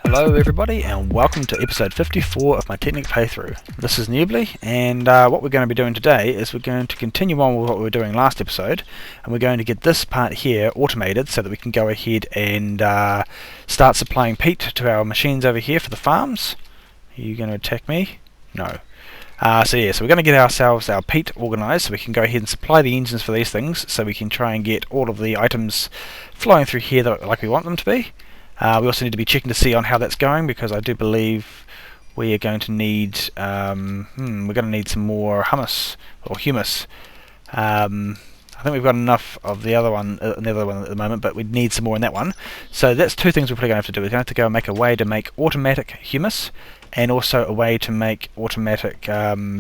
Hello everybody and welcome to episode 54 of my Technic playthrough. This is Neoublie, and what we're going to be doing today is we're going to continue on with what we were doing last episode, and we're going to get this part here automated so that we can go ahead and start supplying peat to our machines over here for the farms. Are you going to attack me? No. So we're going to get ourselves our peat organised so we can go ahead and supply the engines for these things so we can try and get all of the items flowing through here like we want them to be. We also need to be checking to see on how that's going, because I do believe we are going to need we're going to need some more humus or humus. I think we've got enough of the other one at the moment, but we need some more in that one. So that's two things we're probably going to have to do. We're going to have to go and make a way to make automatic humus, and also a way to make automatic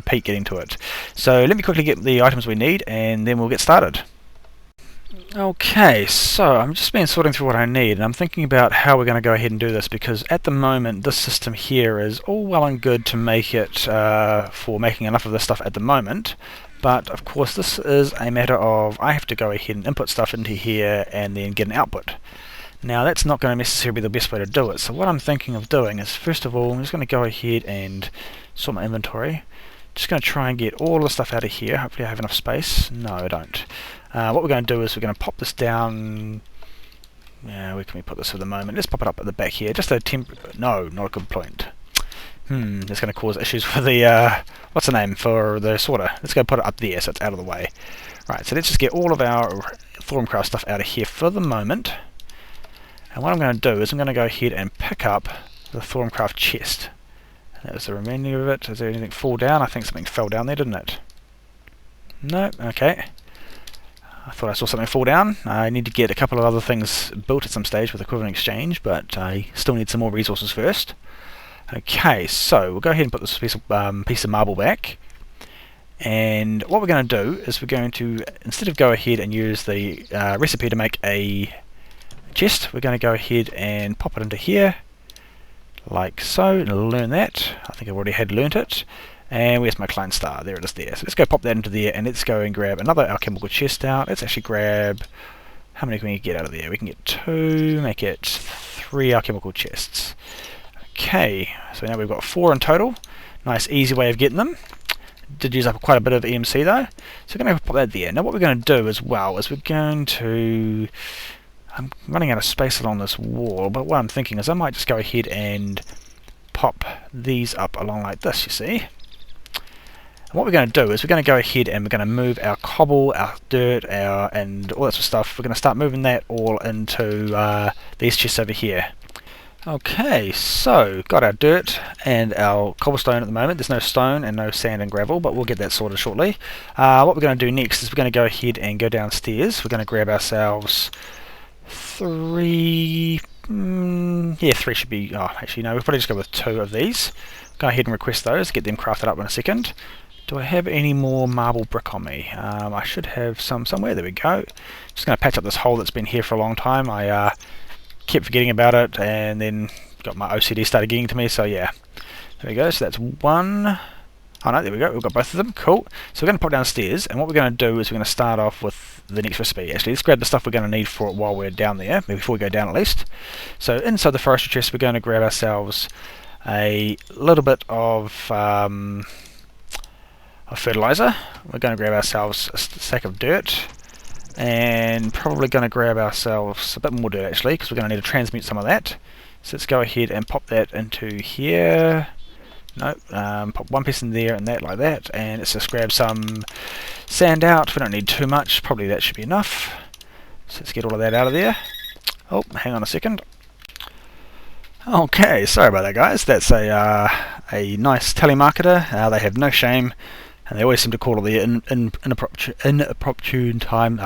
peat getting to it. So let me quickly get the items we need, and then we'll get started. Okay, so I'm just been sorting through what I need, and I'm thinking about how we're going to go ahead and do this, because at the moment this system here is all well and good to make it for making enough of this stuff at the moment, but of course this is a matter of I have to go ahead and input stuff into here and then get an output. Now that's not going to necessarily be the best way to do it, so what I'm thinking of doing is, first of all, I'm just going to go ahead and sort my inventory. Just going to try and get all the stuff out of here. Hopefully I have enough space. No, I don't. What we're going to do is we're going to pop this down. Yeah, where can we put this for the moment? Let's pop it up at the back here. Just a no, not a good point. That's going to cause issues for the what's the name for the sorter. Let's go put it up there so it's out of the way. Right, so let's just get all of our Thorncraft stuff out of here for the moment. And what I'm going to do is I'm going to go ahead and pick up the Thorncraft chest. That was the remainder of it. Does there anything fall down? I think something fell down there, didn't it? No. Okay. I thought I saw something fall down. I need to get a couple of other things built at some stage with Equivalent Exchange, but I still need some more resources first. Okay, so we'll go ahead and put this piece of marble back. And what we're going to do is we're going to, instead of go ahead and use the recipe to make a chest, we're going to go ahead and pop it into here, like so, and learn that. I think I've already had learnt it. And where's my Klein Star? There it is there. So let's go pop that into there, and let's go and grab another alchemical chest out. Let's actually grab, how many can we get out of there? We can get 2, make it 3 alchemical chests. Okay, so now we've got 4 in total. Nice easy way of getting them. Did use up quite a bit of EMC though. So we're going to pop that there. Now what we're going to do as well is we're going to, I'm running out of space along this wall, but what I'm thinking is I might just go ahead and pop these up along like this, you see. And what we're going to do is we're going to go ahead and we're going to move our cobble, our dirt, and all that sort of stuff. We're going to start moving that all into these chests over here. Okay, so got our dirt and our cobblestone at the moment. There's no stone and no sand and gravel, but we'll get that sorted shortly. What we're going to do next is we're going to go ahead and go downstairs. We're going to grab ourselves 3... 3 should be... Oh, actually no, we'll probably just go with 2 of these. Go ahead and request those, get them crafted up in a second. Do I have any more marble brick on me? I should have some somewhere. There we go. Just going to patch up this hole that's been here for a long time. I kept forgetting about it, and then got my OCD started getting to me, so yeah. There we go, so that's 1. Oh no, there we go, we've got both of them, cool. So we're going to pop downstairs, and what we're going to do is we're going to start off with the next recipe. Actually, let's grab the stuff we're going to need for it while we're down there, maybe before we go down at least. So inside the forestry chest, we're going to grab ourselves a little bit of fertilizer. We're going to grab ourselves a stack of dirt, and probably going to grab ourselves a bit more dirt actually, because we're going to need to transmute some of that. So let's go ahead and pop that into here. Nope, pop one piece in there and that like that, and let's just grab some sand out. We don't need too much, probably that should be enough. So let's get all of that out of there. Oh, hang on a second. Okay, sorry about that guys, that's a nice telemarketer. They have no shame, and they always seem to call it the inopportune time.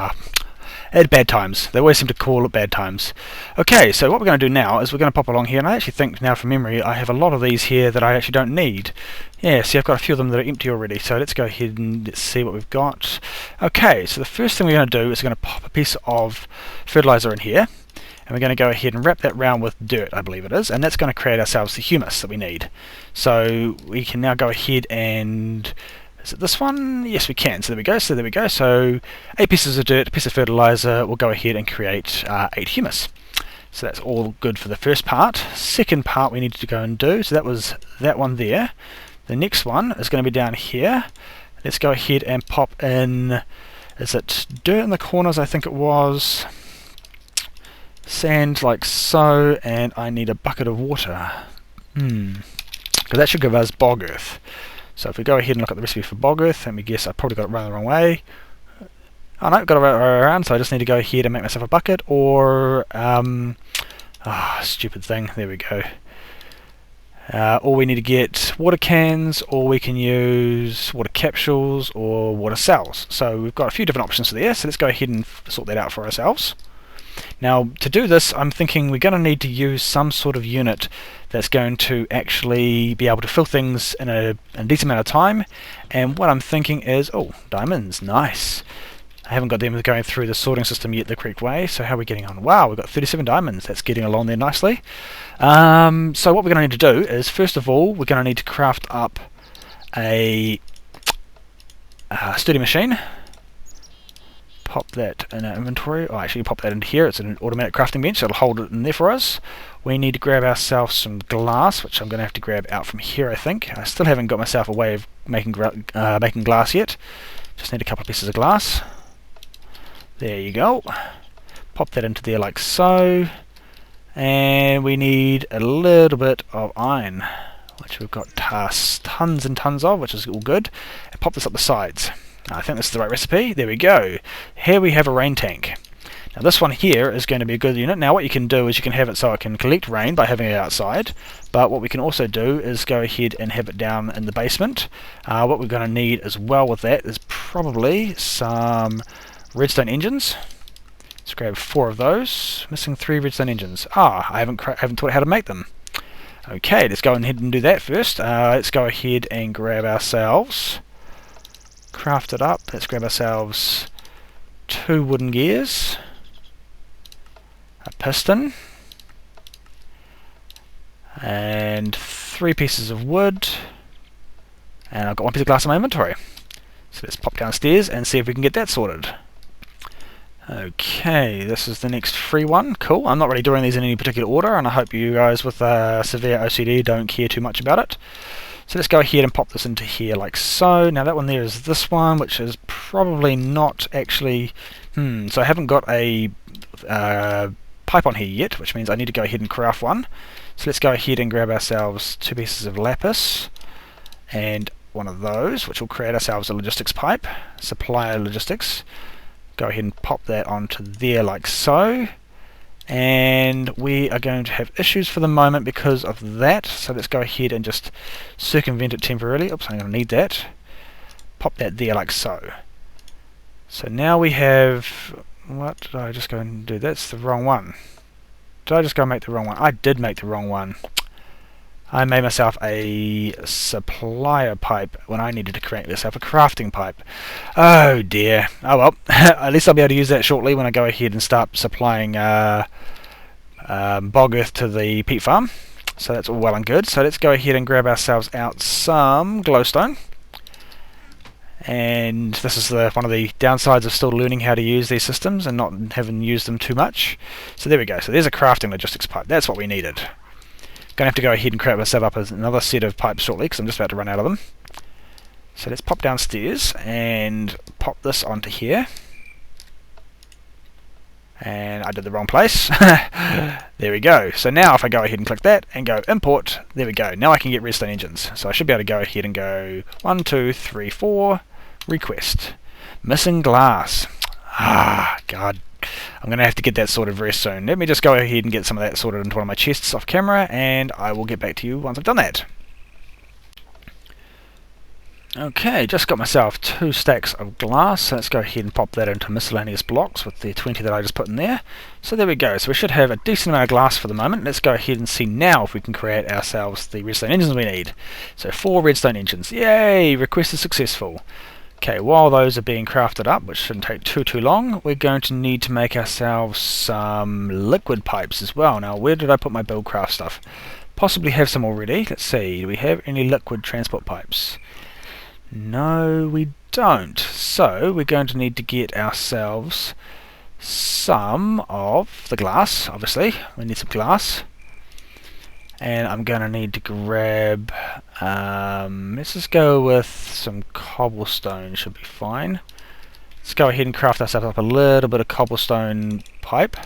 At bad times. They always seem to call it bad times. Okay, so what we're going to do now is we're going to pop along here, and I actually think now from memory I have a lot of these here that I actually don't need. Yeah, see I've got a few of them that are empty already, so let's go ahead and let's see what we've got. Okay, so the first thing we're going to do is we're going to pop a piece of fertilizer in here, and we're going to go ahead and wrap that round with dirt, I believe it is, and that's going to create ourselves the humus that we need. So we can now go ahead and... Is it this one? Yes, we can. So there we go. So 8 pieces of dirt, a piece of fertilizer will go ahead and create 8 humus. So that's all good for the first part. Second part we need to go and do, so that was that one there. The next one is going to be down here. Let's go ahead and pop in, is it dirt in the corners? I think it was. Sand like so, and I need a bucket of water. Because that should give us bog earth. So if we go ahead and look at the recipe for bog earth, and we guess I probably got it running the wrong way. Oh no, got it right around, so I just need to go ahead and make myself a bucket, or stupid thing, there we go. Or we need to get water cans, or we can use water capsules, or water cells. So we've got a few different options there, so let's go ahead and sort that out for ourselves. Now, to do this, I'm thinking we're going to need to use some sort of unit that's going to actually be able to fill things in a decent amount of time. And what I'm thinking is, oh, diamonds, nice. I haven't got them going through the sorting system yet the correct way, so how are we getting on? Wow, we've got 37 diamonds, that's getting along there nicely. So what we're going to need to do is, first of all, we're going to need to craft up a sturdy machine. Pop that in our inventory. Oh, actually pop that into here. It's an automatic crafting bench, so it'll hold it in there for us. We need to grab ourselves some glass, which I'm going to have to grab out from here, I think. I still haven't got myself a way of making glass yet. Just need a couple of pieces of glass. There you go. Pop that into there like so. And we need a little bit of iron, which we've got tons and tons of, which is all good. And pop this up the sides. I think this is the right recipe. There we go. Here we have a rain tank. Now this one here is going to be a good unit. Now what you can do is you can have it so it can collect rain by having it outside, but what we can also do is go ahead and have it down in the basement. What we're going to need as well with that is probably some redstone engines. Let's grab 4 of those. Missing 3 redstone engines. I haven't taught how to make them. Okay, let's go ahead and do that first. Let's go ahead and grab ourselves, craft it up. Let's grab ourselves 2 wooden gears, a piston, and 3 pieces of wood, and I've got 1 piece of glass in my inventory. So let's pop downstairs and see if we can get that sorted. Okay, this is the next free one. Cool. I'm not really doing these in any particular order, and I hope you guys with severe OCD don't care too much about it. So let's go ahead and pop this into here like so. Now that one there is this one, which is probably not actually... so I haven't got a pipe on here yet, which means I need to go ahead and craft one. So let's go ahead and grab ourselves 2 pieces of lapis and 1 of those, which will create ourselves a logistics pipe, supplier logistics. Go ahead and pop that onto there like so. And we are going to have issues for the moment because of that, so let's go ahead and just circumvent it temporarily. Oops, I'm going to need that. Pop that there like so. So now we have... What did I just go and do? That's the wrong one. Did I just go and make the wrong one? I did make the wrong one. I made myself a supplier pipe when I needed to create myself a crafting pipe. Oh dear. Oh well. At least I'll be able to use that shortly when I go ahead and start supplying bog earth to the peat farm. So that's all well and good. So let's go ahead and grab ourselves out some glowstone. And this is one of the downsides of still learning how to use these systems and not having used them too much. So there we go. So there's a crafting logistics pipe. That's what we needed. Going to have to go ahead and create myself up as another set of pipes shortly because I'm just about to run out of them. So let's pop downstairs and pop this onto here. And I did the wrong place. There we go. So now if I go ahead and click that and go import, there we go. Now I can get redstone engines. So I should be able to go ahead and go 1, 2, 3, 4, request. Missing glass. God. I'm going to have to get that sorted very soon. Let me just go ahead and get some of that sorted into one of my chests off camera, and I will get back to you once I've done that. Okay, just got myself 2 stacks of glass, so let's go ahead and pop that into miscellaneous blocks with the 20 that I just put in there. So there we go, so we should have a decent amount of glass for the moment. Let's go ahead and see now if we can create ourselves the redstone engines we need. So 4 redstone engines, yay, request is successful. Okay, while those are being crafted up, which shouldn't take too long, we're going to need to make ourselves some liquid pipes as well. Now, where did I put my buildcraft stuff? Possibly have some already. Let's see, do we have any liquid transport pipes? No, we don't. So, we're going to need to get ourselves some of the glass. Obviously, we need some glass. And I'm going to need to grab, let's just go with some cobblestone, should be fine. Let's go ahead and craft ourselves up a little bit of cobblestone pipe.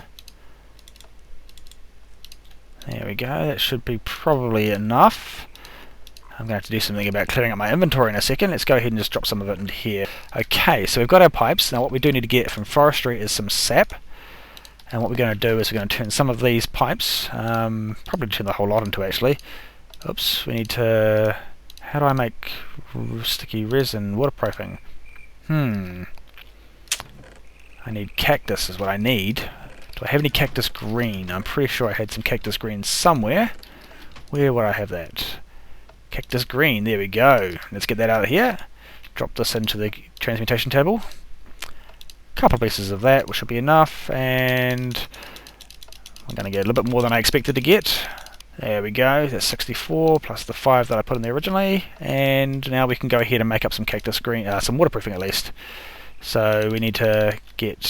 There we go, that should be probably enough. I'm going to have to do something about clearing up my inventory in a second. Let's go ahead and just drop some of it into here. Okay, so we've got our pipes. Now what we do need to get from forestry is some sap. And what we're going to do is we're going to turn some of these pipes, probably turn the whole lot into actually. Oops, we need to... How do I make sticky resin waterproofing? I need cactus is what I need. Do I have any cactus green? I'm pretty sure I had some cactus green somewhere. Where would I have that? Cactus green, there we go. Let's get that out of here. Drop this into the transmutation table. Couple of pieces of that, which should be enough, and I'm going to get a little bit more than I expected to get. There we go, that's 64 plus the 5 that I put in there originally, and now we can go ahead and make up some cactus green, some waterproofing at least. So we need to get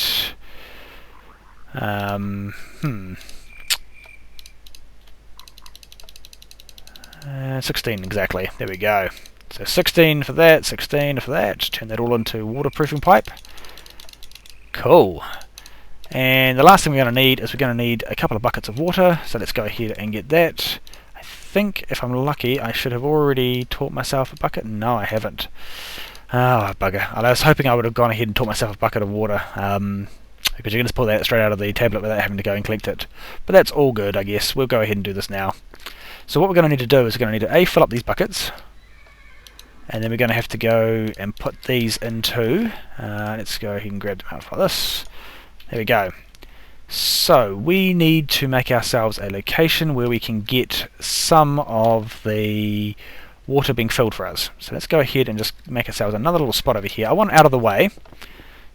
16 exactly, there we go. So 16 for that, 16 for that, turn that all into waterproofing pipe. Cool. And the last thing we're going to need is we're going to need a couple of buckets of water, so let's go ahead and get that. I think if I'm lucky I should have already taught myself a bucket. No, I haven't. Oh, bugger. I was hoping I would have gone ahead and taught myself a bucket of water, because you can just pull that straight out of the tablet without having to go and collect it. But that's all good, I guess. We'll go ahead and do this now. So what we're going to need to do is we're going to need to fill up these buckets, and then we're going to have to go and put these into, let's go ahead and grab them out like this. There we go. So we need to make ourselves a location where we can get some of the water being filled for us. So let's go ahead and just make ourselves another little spot over here. I want it out of the way,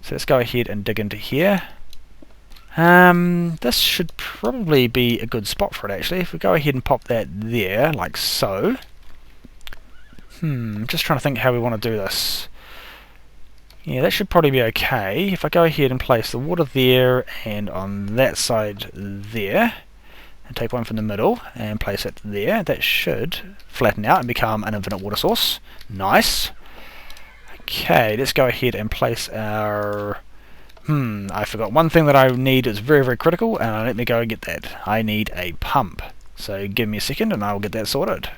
so let's go ahead and dig into here. This should probably be a good spot for it actually. If we go ahead and pop that there, like so. Just trying to think how we want to do this. Yeah, that should probably be okay. If I go ahead and place the water there and on that side there, and take one from the middle and place it there, that should flatten out and become an infinite water source. Nice. Okay, let's go ahead and place our... I forgot one thing that I need is very, very critical, and let me go and get that. I need a pump. So give me a second and I will get that sorted.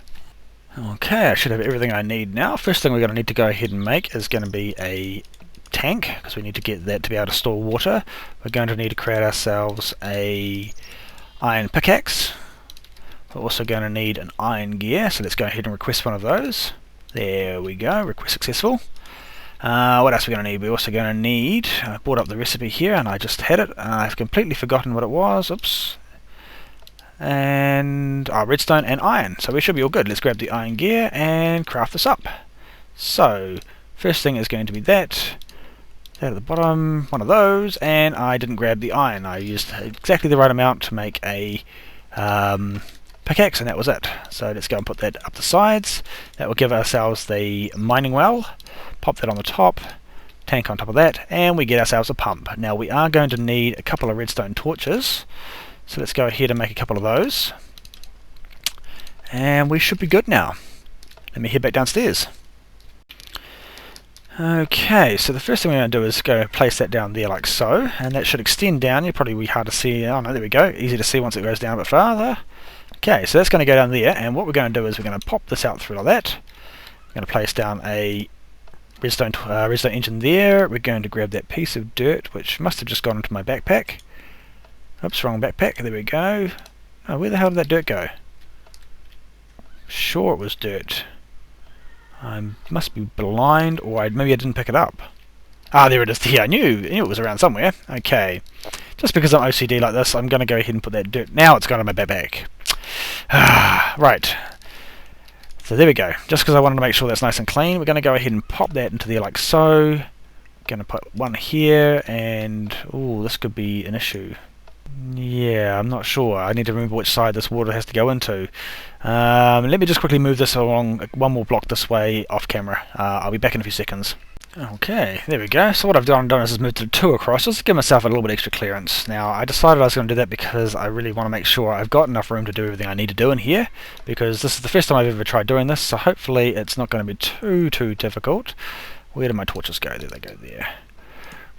Okay, I should have everything I need now. First thing we're going to need to go ahead and make is going to be a tank, because we need to get that to be able to store water. We're going to need to create ourselves a iron pickaxe. We're also going to need an iron gear, so let's go ahead and request one of those. There we go, request successful. What else are we going to need? We're also going to need, I brought up the recipe here and I just had it, I've completely forgotten what it was, oops. And redstone and iron, so we should be all good. Let's grab the iron gear and craft this up. So first thing is going to be that at the bottom, one of those, and I didn't grab the iron. I used exactly the right amount to make a pickaxe, and that was it. So let's go and put that up the sides. That will give ourselves the mining well. Pop that on the top, tank on top of that, and we get ourselves a pump. Now we are going to need a couple of redstone torches. So let's go ahead and make a couple of those. And we should be good now. Let me head back downstairs. Okay, so the first thing we're going to do is go place that down there like so, and that should extend down. You'll probably be hard to see. Oh no, there we go. Easy to see once it goes down a bit farther. Okay, so that's going to go down there, and what we're going to do is we're going to pop this out through like that. We're going to place down a redstone engine there. We're going to grab that piece of dirt, which must have just gone into my backpack. Oops, wrong backpack. There we go. Oh, where the hell did that dirt go? Sure, it was dirt. I must be blind, or maybe I didn't pick it up. Ah, there it is. Yeah, I knew it was around somewhere. Okay. Just because I'm OCD like this, I'm going to go ahead and put that dirt. Now it's gone in my backpack. Right. So there we go. Just because I wanted to make sure that's nice and clean, we're going to go ahead and pop that into there like so. Going to put one here, and oh, this could be an issue. Yeah, I'm not sure. I need to remember which side this water has to go into. Let me just quickly move this along one more block this way off camera. I'll be back in a few seconds. Okay, there we go. So what I've done is moved the 2 across just to give myself a little bit extra clearance. Now, I decided I was going to do that because I really want to make sure I've got enough room to do everything I need to do in here, because this is the first time I've ever tried doing this, so hopefully it's not going to be too difficult. Where do my torches go? There they go there.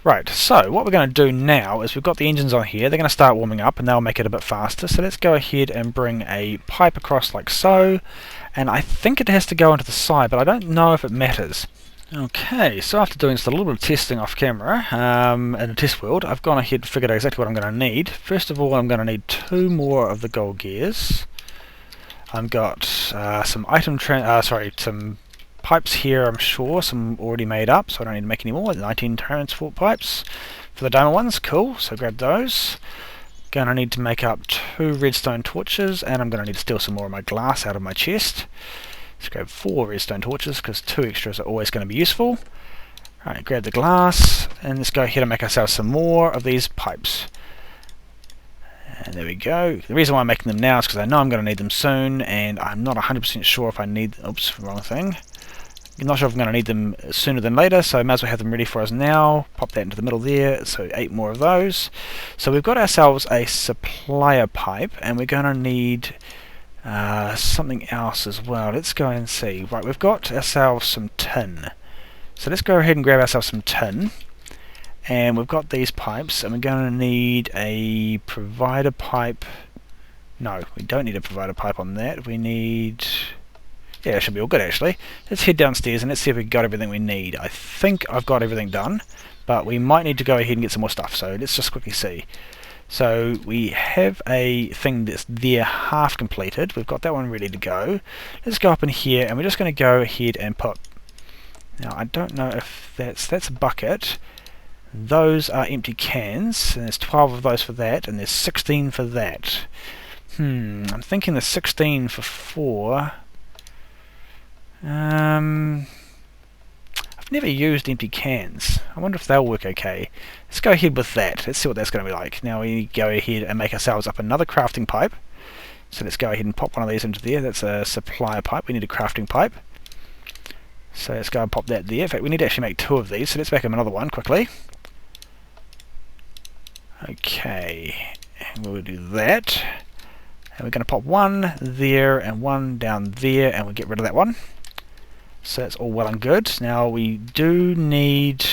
Right, so what we're going to do now is we've got the engines on here. They're going to start warming up and they'll make it a bit faster. So let's go ahead and bring a pipe across like so. And I think it has to go into the side, but I don't know if it matters. Okay, so after doing just a little bit of testing off camera in a test world, I've gone ahead and figured out exactly what I'm going to need. First of all, I'm going to need 2 more of the gold gears. I've got some some pipes here, I'm sure, some already made up, so I don't need to make any more. 19 transport pipes for the diamond ones, cool, so grab those. Going to need to make up 2 redstone torches, and I'm going to need to steal some more of my glass out of my chest. Let's grab 4 redstone torches, because 2 extras are always going to be useful. Alright, grab the glass, and let's go ahead and make ourselves some more of these pipes. And there we go. The reason why I'm making them now is because I know I'm going to need them soon, and I'm not 100% sure if I need... Oops, wrong thing. I'm not sure if I'm going to need them sooner than later, so I might as well have them ready for us now. Pop that into the middle there, so 8 more of those. So we've got ourselves a supplier pipe, and we're going to need something else as well. Let's go and see. Right, we've got ourselves some tin. So let's go ahead and grab ourselves some tin. And we've got these pipes, and we're going to need a provider pipe. No, we don't need a provider pipe on that. We need... Yeah, it should be all good actually. Let's head downstairs and let's see if we've got everything we need. I think I've got everything done, but we might need to go ahead and get some more stuff, so let's just quickly see. So we have a thing that's there half completed. We've got that one ready to go. Let's go up in here and we're just going to go ahead and put... Now I don't know if that's a bucket. Those are empty cans, and there's 12 of those for that, and there's 16 for that. I'm thinking there's 16 for 4. I've never used empty cans. I wonder if they'll work okay. Let's go ahead with that. Let's see what that's going to be like. Now we go ahead and make ourselves up another crafting pipe. So let's go ahead and pop one of these into there. That's a supplier pipe. We need a crafting pipe. So let's go and pop that there. In fact, we need to actually make 2 of these. So let's make them another one quickly. Okay. And we'll do that. And we're going to pop 1 there and 1 down there, and we'll get rid of that one. So that's all well and good. Now we do need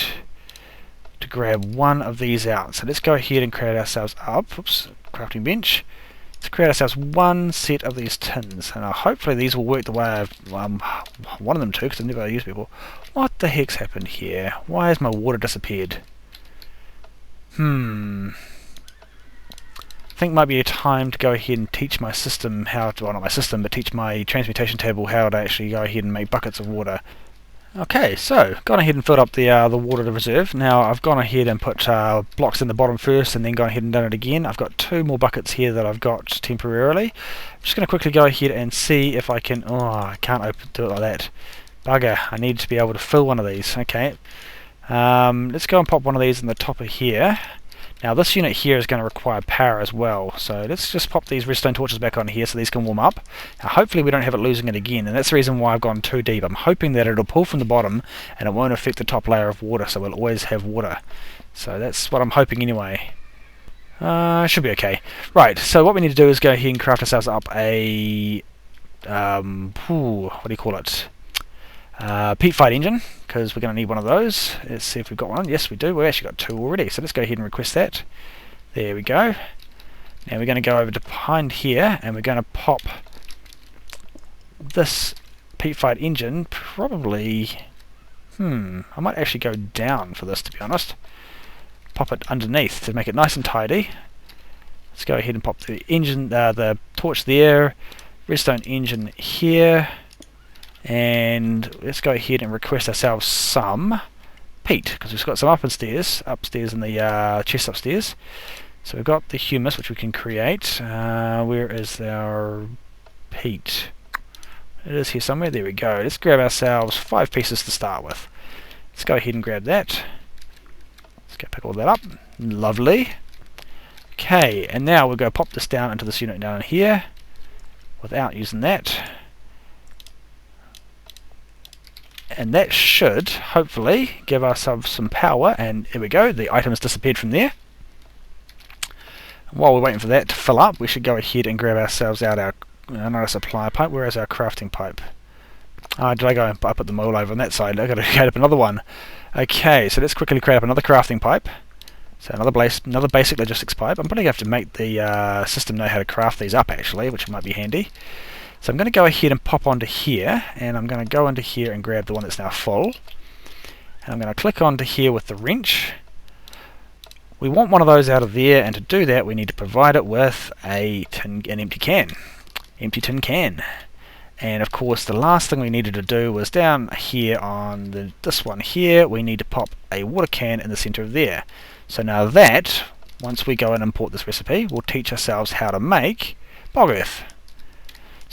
to grab 1 of these out. So let's go ahead and create ourselves up. Oops, crafting bench. Let's create ourselves 1 set of these tins. And hopefully these will work the way I've wanted them to, because I've never used before. What the heck's happened here? Why has my water disappeared? I think it might be a time to go ahead and teach my system how to, well not my system, but teach my transmutation table how to actually go ahead and make buckets of water. Okay, so gone ahead and filled up the water reserve. Now I've gone ahead and put blocks in the bottom first, and then gone ahead and done it again. I've got 2 more buckets here that I've got temporarily. I'm just going to quickly go ahead and see if I can... Oh, I can't do it like that. Bugger, I need to be able to fill one of these. Okay, let's go and pop one of these in the top of here. Now this unit here is going to require power as well, so let's just pop these redstone torches back on here so these can warm up. Now hopefully we don't have it losing it again, and that's the reason why I've gone too deep. I'm hoping that it'll pull from the bottom and it won't affect the top layer of water, so we'll always have water. So that's what I'm hoping anyway. Should be okay. Right, so what we need to do is go ahead and craft ourselves up a... what do you call it? Peat fight engine, because we're going to need one of those. Let's see if we've got one. Yes, we do. We've actually got 2 already, so let's go ahead and request that. There we go. Now we're going to go over to behind here, and we're going to pop this peat fight engine. Probably... I might actually go down for this, to be honest. Pop it underneath to make it nice and tidy. Let's go ahead and pop the engine, the torch there. Redstone engine here. And let's go ahead and request ourselves some peat, because we've got some upstairs in the chest upstairs. So we've got the humus, which we can create. Where is our peat? It is here somewhere. There we go. Let's grab ourselves 5 pieces to start with. Let's go ahead and grab that. Let's go pick all that up. Lovely. Okay, and now we'll go pop this down into this unit down here without using that. and that should hopefully give ourselves some power, and here we go, the items disappeared from there. While we're waiting for that to fill up, we should go ahead and grab ourselves out our not a supply pipe. Where is our crafting pipe? Did I go and I put them all over on that side? I've got to create up another one. Okay, so let's quickly create up another crafting pipe. So another basic logistics pipe. I'm probably going to have to make the system know how to craft these up actually, which might be handy. So I'm going to go ahead and pop onto here, and I'm going to go into here and grab the one that's now full. And I'm going to click onto here with the wrench. We want one of those out of there, and to do that we need to provide it with an empty tin can. And of course the last thing we needed to do was down here on this one here, we need to pop a water can in the center of there. So now that, once we go and import this recipe, we'll teach ourselves how to make bog earth.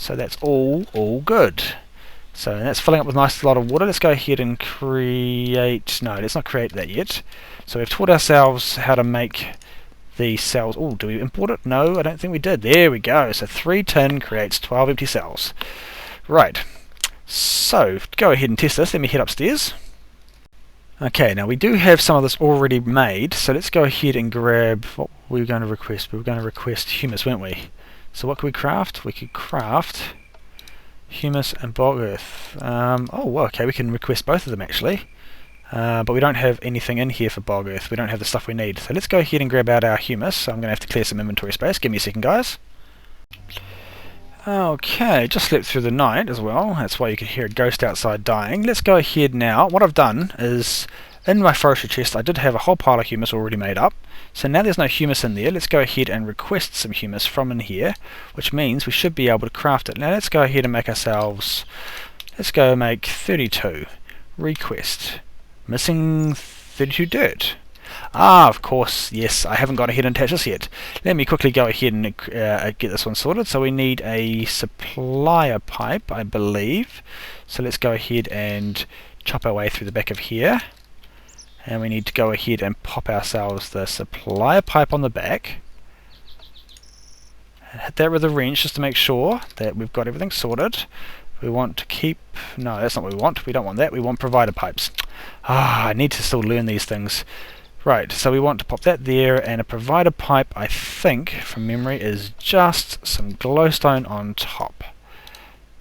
So that's all good. So that's filling up with a nice lot of water. Let's go ahead and create, no, let's not create that yet. So we've taught ourselves how to make the cells. Oh, do we import it? No, I don't think we did. There we go. So 3 tin creates 12 empty cells. Right. So go ahead and test this. Let me head upstairs. Okay, now we do have some of this already made. So let's go ahead and grab what we were going to request. We were going to request humus, weren't we? So what could we craft? We could craft humus and bog earth. Oh, well, okay, we can request both of them actually. But we don't have anything in here for bog earth. We don't have the stuff we need. So let's go ahead and grab out our humus. So I'm going to have to clear some inventory space. Give me a second, guys. Okay, just slept through the night as well. That's why you could hear a ghost outside dying. Let's go ahead now. What I've done is, in my forestry chest, I did have a whole pile of humus already made up. So now there's no humus in there. Let's go ahead and request some humus from in here, which means we should be able to craft it. Now let's go ahead and make ourselves, let's go make 32. Request. Missing 32 dirt. Ah, of course, yes, I haven't gone ahead and attached this yet. Let me quickly go ahead and get this one sorted. So we need a supplier pipe, I believe. So let's go ahead and chop our way through the back of here. And we need to go ahead and pop ourselves the supplier pipe on the back. Hit that with a wrench just to make sure that we've got everything sorted. We want to keep... no, that's not what we want. We don't want that. We want provider pipes. I need to still learn these things. Right, so we want to pop that there, and a provider pipe, I think, from memory, is just some glowstone on top.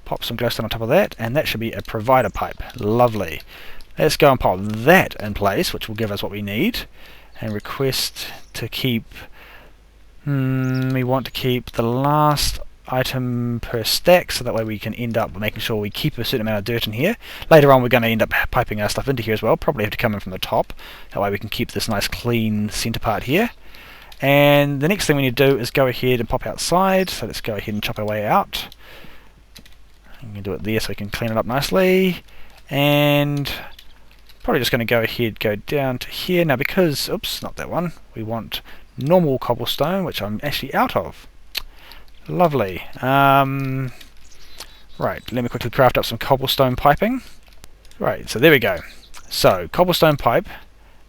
Pop some glowstone on top of that, and that should be a provider pipe. Lovely. Let's go and pop that in place, which will give us what we need. And request to keep... we want to keep the last item per stack, so that way we can end up making sure we keep a certain amount of dirt in here. Later on we're going to end up piping our stuff into here as well. Probably have to come in from the top. That way we can keep this nice clean centre part here. And the next thing we need to do is go ahead and pop outside. So let's go ahead and chop our way out. I'm going to do it there so we can clean it up nicely. And probably just going to go ahead, go down to here. Now because, oops, not that one. We want normal cobblestone, which I'm actually out of. Lovely. Right, let me quickly craft up some cobblestone piping. Right, so there we go. So, cobblestone pipe.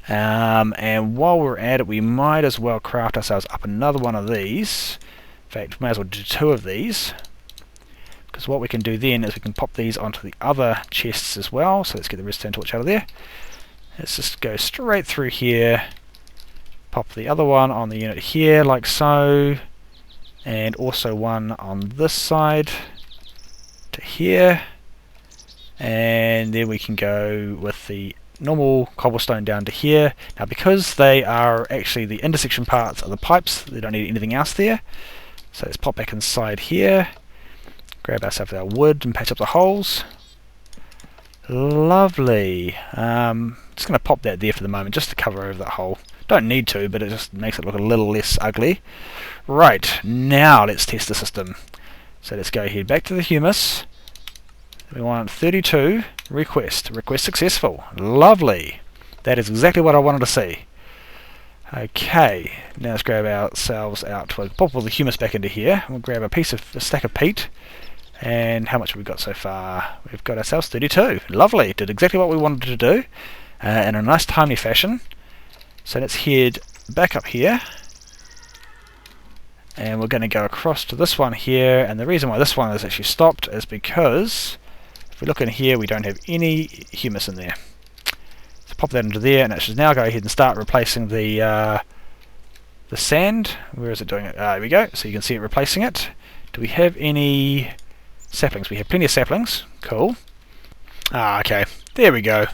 And while we're at it, we might as well craft ourselves up another one of these. In fact, we may as well do 2 of these. Because what we can do then is we can pop these onto the other chests as well. So let's get the redstone torch out of there. Let's just go straight through here. Pop the other one on the unit here, like so. And also one on this side to here, and then we can go with the normal cobblestone down to here. Now because they are actually the intersection parts of the pipes, they don't need anything else there. So let's pop back inside here, grab ourselves our wood and patch up the holes. Lovely. Just going to pop that there for the moment just to cover over that hole. Don't need to, but it just makes it look a little less ugly. Right, now let's test the system. So let's go ahead back to the humus. We want 32. Request. Request successful. Lovely. That is exactly what I wanted to see. Okay, now let's grab ourselves out. We'll pop all the humus back into here. We'll grab a stack of peat. And how much have we got so far? We've got ourselves 32. Lovely. Did exactly what we wanted to do in a nice timely fashion. So let's head back up here. And we're going to go across to this one here. And the reason why this one is actually stopped is because, If we look in here, we don't have any humus in there. So pop that into there, and it should now go ahead and start replacing the sand. Where is it doing it? There we go. So you can see it replacing it. Do we have any saplings? We have plenty of saplings. Cool. Okay. There we go.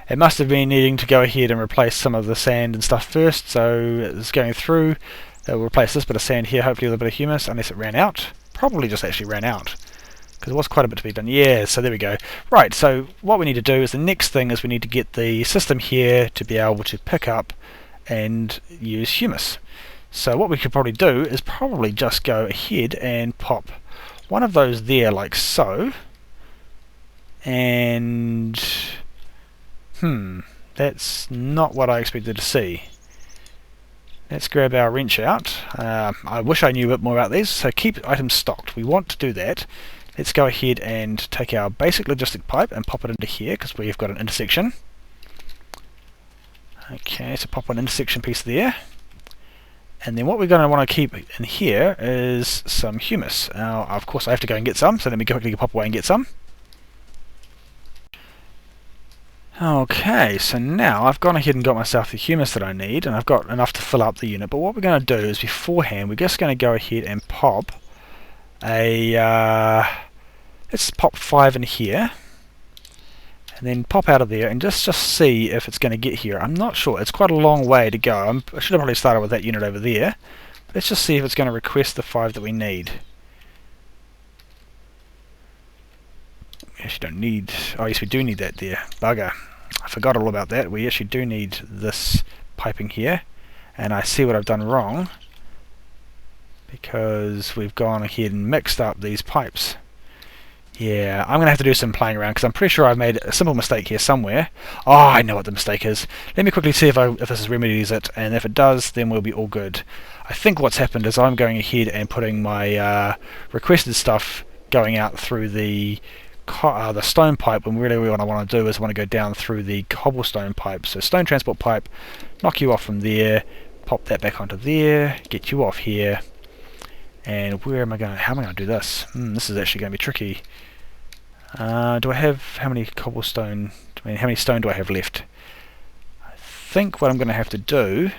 It must have been needing to go ahead and replace some of the sand and stuff first, so it's going through. It will replace this bit of sand here, hopefully a little bit of humus, unless it ran out. Probably just actually ran out, because there was quite a bit to be done. Yeah, so there we go. Right, so what we need to do is the next thing is we need to get the system here to be able to pick up and use humus. So what we could probably do is probably just go ahead and pop one of those there like so, and that's not what I expected to see. Let's grab our wrench out. I wish I knew a bit more about these. So keep items stocked. We want to do that. Let's go ahead and take our basic logistic pipe and pop it into here, because we've got an intersection. Okay, so pop an intersection piece there. And then what we're going to want to keep in here is some humus. Now, of course, I have to go and get some, so let me quickly pop away and get some. Okay, so now I've gone ahead and got myself the humus that I need, and I've got enough to fill up the unit. But what we're going to do is beforehand, we're just going to go ahead and pop a... let's pop 5 in here, and then pop out of there and just see if it's going to get here. I'm not sure. It's quite a long way to go. I should have probably started with that unit over there. Let's just see if it's going to request the 5 that we need. We actually don't need... Oh yes, we do need that there. Bugger. I forgot all about that. We actually do need this piping here. And I see what I've done wrong, because we've gone ahead and mixed up these pipes. Yeah, I'm going to have to do some playing around, because I'm pretty sure I've made a simple mistake here somewhere. Oh, I know what the mistake is. Let me quickly see if this remedies it, and if it does, then we'll be all good. I think what's happened is I'm going ahead and putting my requested stuff going out through the stone pipe, when really what I want to do is I want to go down through the cobblestone pipe. So stone transport pipe, knock you off from there, pop that back onto there, get you off here, and where am I going? How am I going to do this? This is actually going to be tricky. Do I have, how many cobblestone, how many stone do I have left? I think what I'm going to have to do,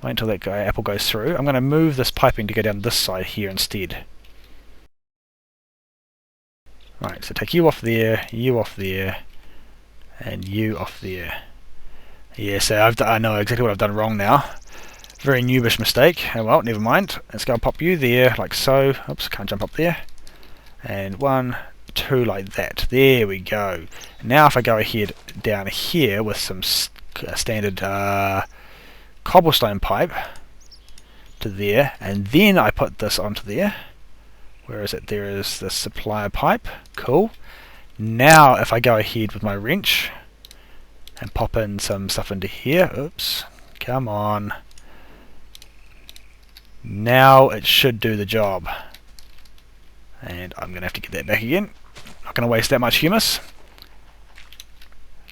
wait until that apple goes through, I'm going to move this piping to go down this side here instead. Right, so take you off there, and you off there. Yeah, so I know exactly what I've done wrong now. Very noobish mistake. Oh well, never mind. Let's go and pop you there, like so. Oops, can't jump up there. And 1, 2, like that. There we go. Now if I go ahead down here with some standard cobblestone pipe to there, and then I put this onto there. Where is it? There is the supplier pipe. Cool. Now if I go ahead with my wrench and pop in some stuff into here. Oops. Come on. Now it should do the job. And I'm going to have to get that back again. Not going to waste that much humus.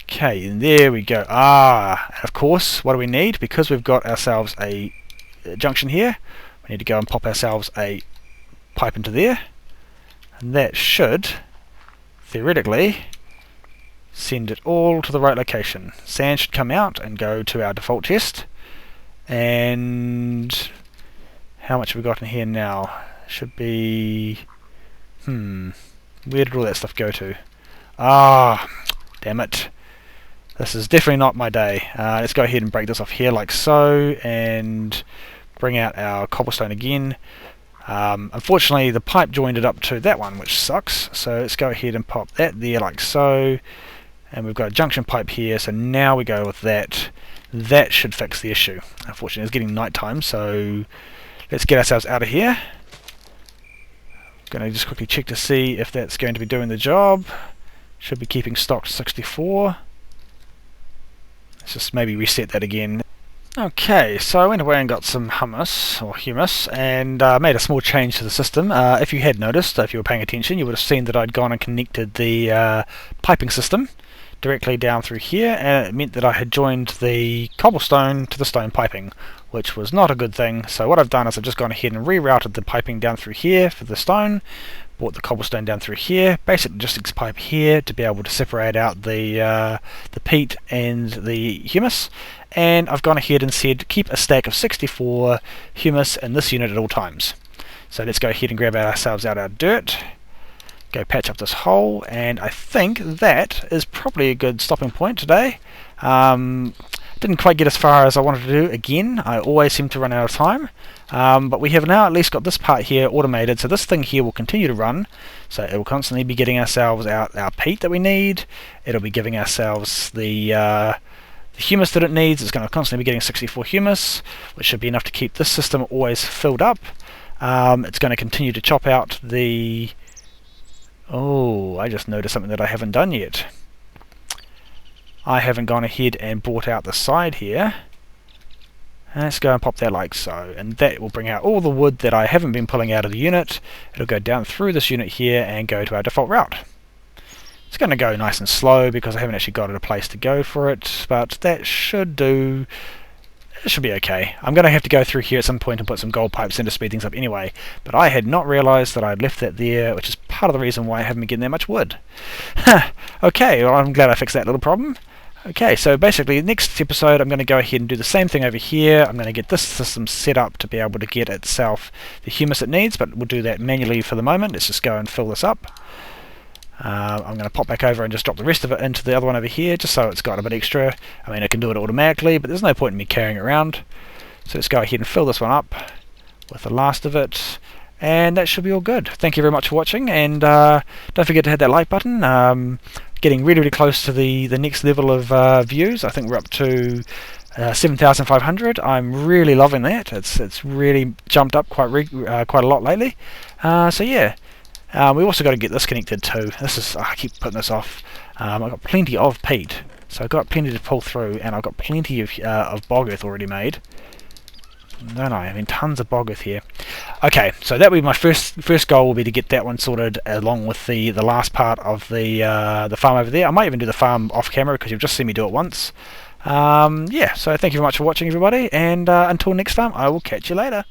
Okay, and there we go. And of course, what do we need? Because we've got ourselves a junction here, we need to go and pop ourselves a pipe into there, and that should theoretically send it all to the right location. Sand should come out and go to our default chest, and how much have we got in here now? Should be where did all that stuff go to? Damn it, this is definitely not my day. Let's go ahead and break this off here like so, and bring out our cobblestone again. Unfortunately the pipe joined it up to that one, which sucks, so let's go ahead and pop that there like so, and we've got a junction pipe here, so now we go with that. That should fix the issue. Unfortunately it's getting night time, so let's get ourselves out of here. Going to just quickly check to see if that's going to be doing the job. Should be keeping stock 64. Let's just maybe reset that again. Okay, so I went away and got some humus, and made a small change to the system. If you had noticed, if you were paying attention, you would have seen that I'd gone and connected the piping system directly down through here, and it meant that I had joined the cobblestone to the stone piping, which was not a good thing. So what I've done is I've just gone ahead and rerouted the piping down through here for the stone, brought the cobblestone down through here, basic logistics pipe here to be able to separate out the peat and the humus, and I've gone ahead and said keep a stack of 64 humus in this unit at all times. So let's go ahead and grab ourselves out our dirt, go patch up this hole, and I think that is probably a good stopping point today. Didn't quite get as far as I wanted to do again. I always seem to run out of time. But we have now at least got this part here automated, so this thing here will continue to run. So it will constantly be getting ourselves out our peat that we need. It'll be giving ourselves the humus that it needs. It's going to constantly be getting 64 humus, which should be enough to keep this system always filled up. It's going to continue to chop out the... Oh, I just noticed something that I haven't done yet. I haven't gone ahead and brought out the side here. Let's go and pop that like so, and that will bring out all the wood that I haven't been pulling out of the unit. It'll go down through this unit here and go to our default route. It's going to go nice and slow because I haven't actually got a place to go for it, but that should do. It should be okay. I'm going to have to go through here at some point and put some gold pipes in to speed things up anyway, but I had not realised that I'd left that there, which is part of the reason why I haven't been getting that much wood. Okay, well, I'm glad I fixed that little problem. Okay, so basically next episode I'm going to go ahead and do the same thing over here. I'm going to get this system set up to be able to get itself the humus it needs, but we'll do that manually for the moment. Let's just go and fill this up. I'm going to pop back over and just drop the rest of it into the other one over here, just so it's got a bit extra. I mean, I can do it automatically, but there's no point in me carrying it around. So let's go ahead and fill this one up with the last of it, and that should be all good. Thank you very much for watching, and don't forget to hit that like button. Getting really, really close to the next level of views. I think we're up to 7,500. I'm really loving that. It's really jumped up quite a lot lately. So yeah, we also got to get this connected too. I keep putting this off. I've got plenty of peat, so I've got plenty to pull through, and I've got plenty of bog earth already made. Don't I? I mean, tons of bog earth here. Okay, so that will be my first goal. Will be to get that one sorted along with the last part of the farm over there. I might even do the farm off camera because you've just seen me do it once. Yeah, so thank you very much for watching, everybody, and until next time, I will catch you later.